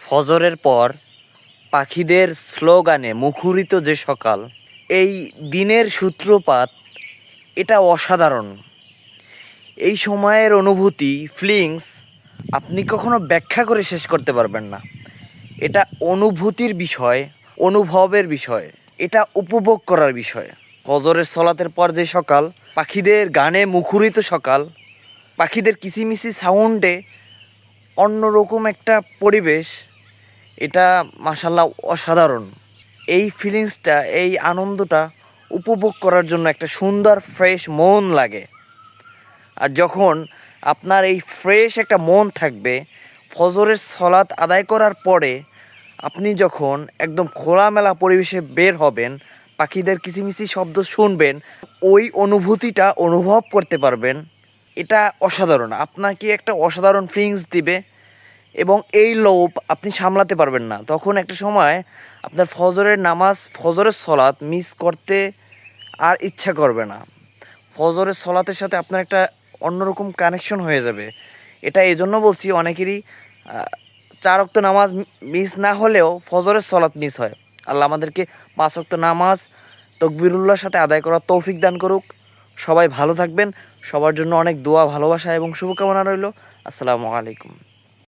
ফজরের পর পাখিদের স্লোগানে মুখরিত যে সকাল, এই দিনের সূত্রপাত, এটা অসাধারণ। এই সময়ের অনুভূতি, ফিলিংস আপনি কখনো ব্যাখ্যা করে শেষ করতে পারবেন না। এটা অনুভূতির বিষয়, অনুভবের বিষয়, এটা উপভোগ করার বিষয়। ফজরের সলাতের পর যে সকাল, পাখিদের গানে মুখরিত সকাল, পাখিদের কিচিমিচি সাউন্ডে অন্যরকম একটা পরিবেশ, এটা মাশাআল্লাহ অসাধারণ। এই ফিলিংসটা, এই আনন্দটা উপভোগ করার জন্য একটা সুন্দর ফ্রেশ মন লাগে। আর যখন আপনার এই ফ্রেশ একটা মন থাকবে, ফজরের সলাত আদায় করার পরে আপনি যখন একদম খোলামেলা পরিবেশে বের হবেন, পাখিদের কিচিমিচি শব্দ শুনবেন, ওই অনুভূতিটা অনুভব করতে পারবেন। এটা অসাধারণ, আপনাকে একটা অসাধারণ ফিলিংস দিবে এবং এই লোভ আপনি সামলাতে পারবেন না। তখন একটা সময় আপনার ফজরের নামাজ, ফজরের সলাত মিস করতে আর ইচ্ছা করবে না। ফজরের সলাতের সাথে আপনার একটা অন্যরকম কানেকশন হয়ে যাবে। এটা এই জন্য বলছি, অনেকেরই 4 ওয়াক্ত নামাজ মিস না হলেও ফজরের সলাত মিস হয়। আল্লাহ আমাদেরকে 5 ওয়াক্ত নামাজ তকবিরুল্লাহর সাথে আদায় করার তৌফিক দান করুক। সবাই ভালো থাকবেন। সবার জন্য অনেক দোয়া, ভালোবাসা এবং শুভকামনা রইল। আসসালামু আলাইকুম।